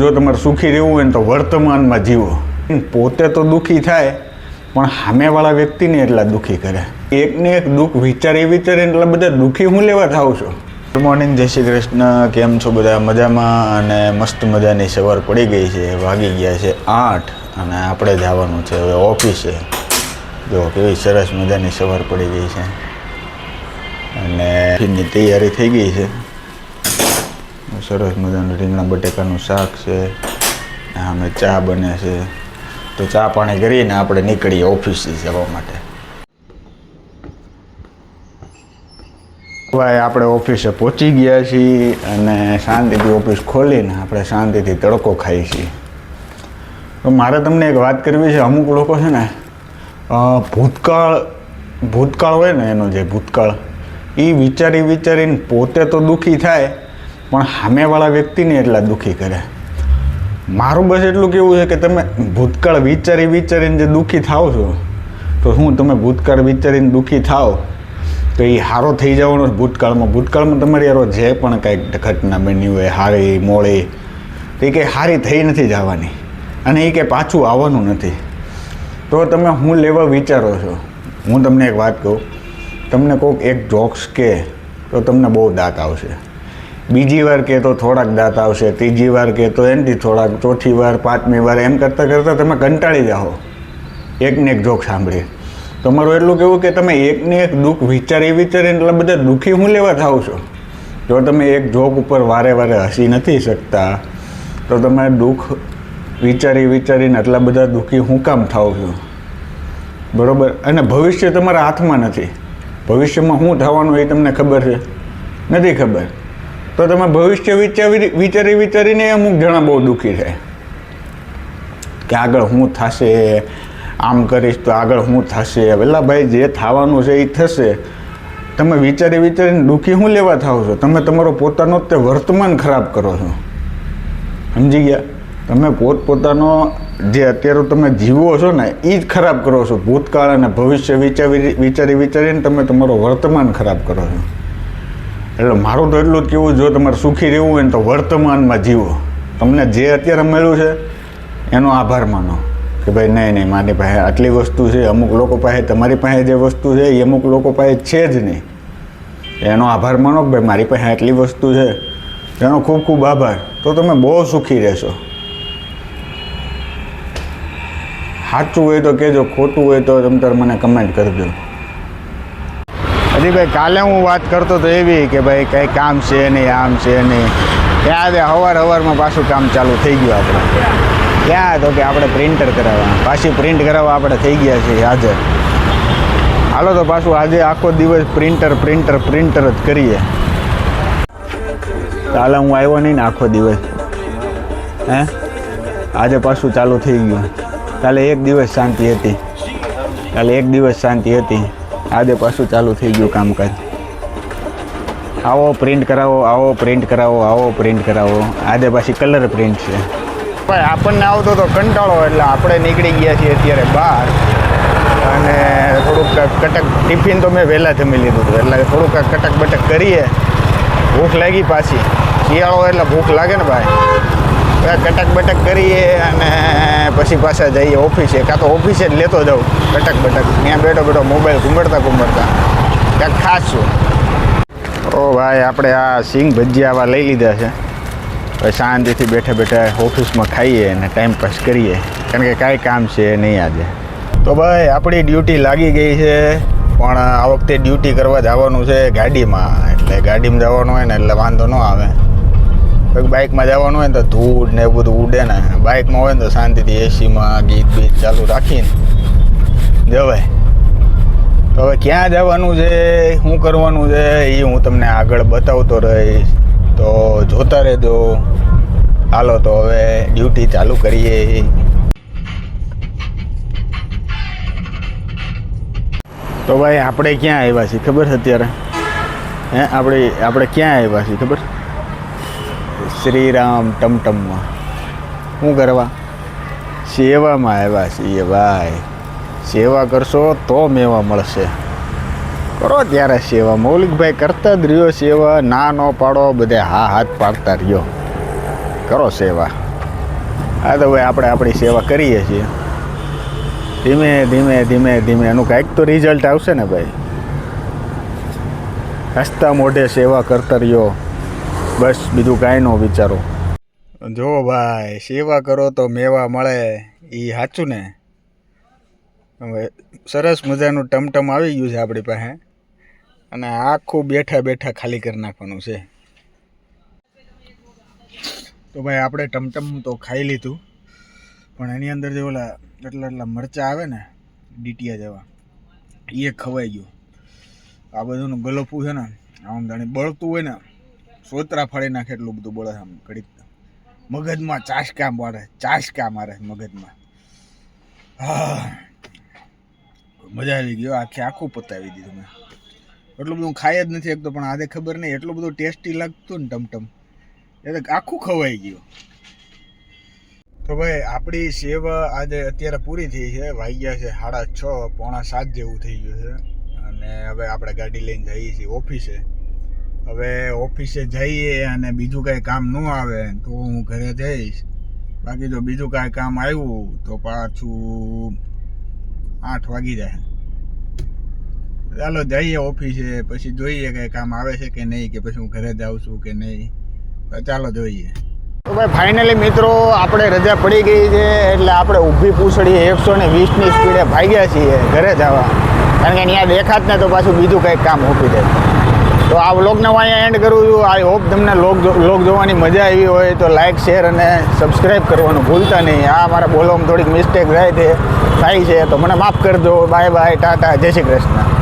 જો તમારે સુખી રહેવું હોય ને તો વર્તમાનમાં જીવો. પોતે તો દુઃખી થાય પણ સામેવાળા વ્યક્તિને એટલા દુઃખી કરે. એકને એક દુઃખ વિચારીને એટલા બધા દુઃખી હું લેવા થાવ છો. ગુડ મોર્નિંગ, જય શ્રી કૃષ્ણ. કેમ છો બધા? મજામાં? અને મસ્ત મજાની સવાર પડી ગઈ છે. વાગી ગયા છે 8 અને આપણે જવાનું છે હવે ઓફિસે. જો કેવી સરસ મજાની સવાર પડી ગઈ છે અને એની તૈયારી થઈ ગઈ છે. સરસ મજાનું રીંગણા બટેકાનું શાક છે. આમે ચા બને છે. તો ચા પાણી કરીને આપણે નીકળીએ ઓફિસે જવા માટે. ભાઈ આપણે ઓફિસે પહોંચી ગયા છીએ અને શાંતિથી ઓફિસ ખોલીને આપણે શાંતિથી તડકો ખાઈએ છીએ. તો મારે તમને એક વાત કરવી છે. અમુક લોકો છે ને ભૂતકાળ હોય ને એનો જે ભૂતકાળ એ વિચારીને પોતે તો દુઃખી થાય પણ સામેવાળા વ્યક્તિને એટલા દુઃખી કરે. મારું બસ એટલું કેવું છે કે તમે ભૂતકાળ વિચારીને જે દુઃખી થાવ છો તો શું તમે ભૂતકાળ વિચારીને દુઃખી થાવ તો એ સારો થઈ જવાનો ભૂતકાળમાં તમારી યારો જે પણ કાંઈક ઘટના બની હોય સારી મોડી તો એ કંઈ સારી થઈ નથી જવાની અને એ કંઈ પાછું આવવાનું નથી. તો તમે હું લેવા વિચારો છો? હું તમને એક વાત કહું, તમને કોઈક એક જોક્સ કહે તો તમને બહુ દાંત આવશે. બીજી વાર કહે તો થોડાક દાંત આવશે. ત્રીજી વાર કહે તો એનાથી થોડાક. ચોથી વાર, પાંચમી વાર એમ કરતાં તમે કંટાળી જાઓ એકને એક જોક સાંભળી. તમારું એટલું કહેવું કે તમે એકને એક દુઃખ વિચારીને એટલા બધા દુઃખી હું લેવા થાવ છો? જો તમે એક જોક ઉપર વારે હસી નથી શકતા તો તમે દુઃખ વિચારીને આટલા બધા દુઃખી હું કામ થાવ છો? બરાબર. અને ભવિષ્ય તમારા હાથમાં નથી. ભવિષ્યમાં શું થવાનું એ તમને ખબર છે? નથી ખબર. તો તમે ભવિષ્ય વિચારીને અમુક જણા બહુ દુઃખી થાય કે આગળ શું થશે, આમ કરીશ તો આગળ શું થશે. પેલા ભાઈ જે થવાનું છે એ થશે. તમે વિચારીને દુઃખી શું લેવા થાવ છો? તમે તમારો પોતાનો તે વર્તમાન ખરાબ કરો છો. સમજી ગયા? તમે પોતપોતાનો જે અત્યારે તમે જીવો છો ને એ જ ખરાબ કરો છો. ભૂતકાળ અને ભવિષ્ય વિચારીને તમે તમારો વર્તમાન ખરાબ કરો છો. એટલે મારું તો એટલું જ કહેવું, જો તમારે સુખી રહેવું હોય ને તો વર્તમાનમાં જીવો. તમને જે અત્યારે મળ્યું છે એનો આભાર માનો કે ભાઈ નહીં મારી પાસે આટલી વસ્તુ છે. અમુક લોકો પાસે, તમારી પાસે જે વસ્તુ છે એ અમુક લોકો પાસે છે જ નહીં. એનો આભાર માનો કે ભાઈ મારી પાસે આટલી વસ્તુ છે, એનો ખૂબ ખૂબ આભાર. તો તમે બહુ સુખી રહેશો. સાચું હોય તો કહેજો, ખોટું હોય તો તમે તાર મને કમેન્ટ કરજો. હજી ભાઈ કાલે હું વાત કરતો તો એવી કે ભાઈ કંઈ કામ છે નહીં, આમ છે નહીં. ત્યાં સવારમાં પાછું કામ ચાલુ થઈ ગયું. આપણે ક્યાં તો કે આપણે પ્રિન્ટર કરાવવા, પાછી પ્રિન્ટ કરાવવા આપણે થઈ ગયા છીએ હાજર. હાલો તો પાછું આજે આખો દિવસ પ્રિન્ટર જ કરીએ. કાલે હું આવ્યો નહીં ને આખો દિવસ, આજે પાછું ચાલુ થઈ ગયું. કાલે એક દિવસ શાંતિ હતી. આજે પાછું ચાલુ થઈ ગયું કામકાજ. આવો પ્રિન્ટ કરાવો. આજે પાછી કલર પ્રિન્ટ છે. ભાઈ આપણને આવતો તો કંટાળો એટલે આપણે નીકળી ગયા છીએ અત્યારે બહાર. અને થોડુંક કટક ટિફિન તો મેં વહેલા જમી લીધું હતું એટલે થોડુંક કટક બટક કરીએ. ભૂખ લાગી પાછી. શિયાળો એટલે ભૂખ લાગે ને ભાઈ. કટક બટક કરીએ અને પછી પાછા જઈએ ઓફિસે. કાં તો ઓફિસે જ લેતો જાઉં કટક બટક. ત્યાં બેઠો મોબાઈલ ઘૂંઘરતા ક્યાંક ખાશું. ઓ ભાઈ આપણે આ સિંગ ભજીયા આવા લઈ લીધા છે. હવે શાંતિથી બેઠા ઓફિસમાં ખાઈએ અને ટાઈમ પાસ કરીએ, કારણ કે કાંઈ કામ છે નહીં આજે. તો ભાઈ આપણી ડ્યુટી લાગી ગઈ છે, પણ આ વખતે ડ્યુટી કરવા જવાનું છે ગાડીમાં. એટલે ગાડીમાં જવાનું હોય ને એટલે વાંધો ન આવે. બાઇકમાં જવાનું હોય ને તો ધૂળ ને એવું બધું ઉડે ને. બાઇકમાં હોય ને તો શાંતિથી એસીમાં ગીત ચાલુ રાખીને જવાય. તો હવે ક્યાં જવાનું છે, શું કરવાનું છે એ હું તમને આગળ બતાવતો રહીશ. તો જોતા રહેજો. હાલો તો હવે ડ્યુટી ચાલુ કરીએ. તો ભાઈ આપણે ક્યાં આવ્યા છીએ ખબર છે અત્યારે? આપણે ક્યાં આવ્યા છીએ ખબર? શ્રીરામ ટમટમમાં. શું કરવા? સેવામાં આવ્યા છીએ ભાઈ. સેવા કરશો તો મેવા મળશે. કરો ત્યારે સેવા. મૌલિકભાઈ કરતા જ રહ્યો સેવા. ના ન પાડો, બધે હા હાથ પાડતા રહ્યો. કરો સેવા. આ તો ભાઈ આપણે આપણી સેવા કરીએ છીએ, ધીમે ધીમે ધીમે ધીમે એનું કાંઈક તો રિઝલ્ટ આવશે ને ભાઈ. હસતા મોઢે સેવા કરતા રહ્યો, બસ બીજું કાંઈ ન વિચારો. જો ભાઈ સેવા કરો તો મેવા મળે, એ સાચું ને. હવે સરસ મજાનું ટમટમ આવી ગયું છે આપણી પાસે, અને આખું બેઠા બેઠા ખાલી કરી નાખવાનું છે. તો ભાઈ આપણે ટમટમ તો ખાઈ લીધું, પણ એની અંદર જે ઓલા એટલા મરચાં આવે ને ડીટીયા જેવા, એ ખવાઈ ગયું. આ બધુંનું ગલોપું છે ને આમ જાણે બળતું હોય ને, સોતરા ફાડી નાખે એટલું બધું બળે. આમ ઘડીક મગજમાં ચાસકા મારે મગજમાં. હા, મજા આવી ગયો. આખું પતાવી દીધું મેં. એટલું બધું ખાઈ જ નથી એકતો, પણ આજે ખબર નહીં એટલું બધું ટેસ્ટી લાગતું ને ટમટમ, એટલે આખું ખવાઈ ગયું. તો ભાઈ આપણી સેવા આજે અત્યારે પૂરી થઈ છે. વાગ્યા છે 6:30, 6:45 જેવું થઈ ગયું છે. અને હવે આપણે ગાડી લઈને જઈએ છીએ ઓફિસે. હવે ઓફિસે જઈએ અને બીજું કાંઈ કામ ન આવે તો હું ઘરે જઈશ. બાકી જો બીજું કાંઈ કામ આવ્યું તો પાછું 8 વાગી જાય. ચાલો જઈએ ઓફિસે, પછી જોઈએ કે કામ આવે છે કે નહીં, કે પછી હું ઘરે જાઉં છું કે નહીં. ચાલો જોઈએ. તો ભાઈ ફાઇનલી મિત્રો આપણે રજા પડી ગઈ છે, એટલે આપણે ઊભી પૂછડી 120ની સ્પીડે ભાગ્યા છીએ ઘરે જવા. કારણ કે ત્યાં દેખાત ને તો પાછું બીજું કંઈક કામ હોપી જાય. તો આ વ્લોગને હું અહીંયા એન્ડ કરું છું. આઈ હોપ તમને વ્લોગ જોવાની મજા આવી હોય તો લાઇક, શેર અને સબસ્ક્રાઈબ કરવાનું ભૂલતા નહીં. આ મારા બોલવામાં થોડીક મિસ્ટેક થાય છે, તો મને માફ કરજો. બાય બાય, ટાટા, જય શ્રી કૃષ્ણ.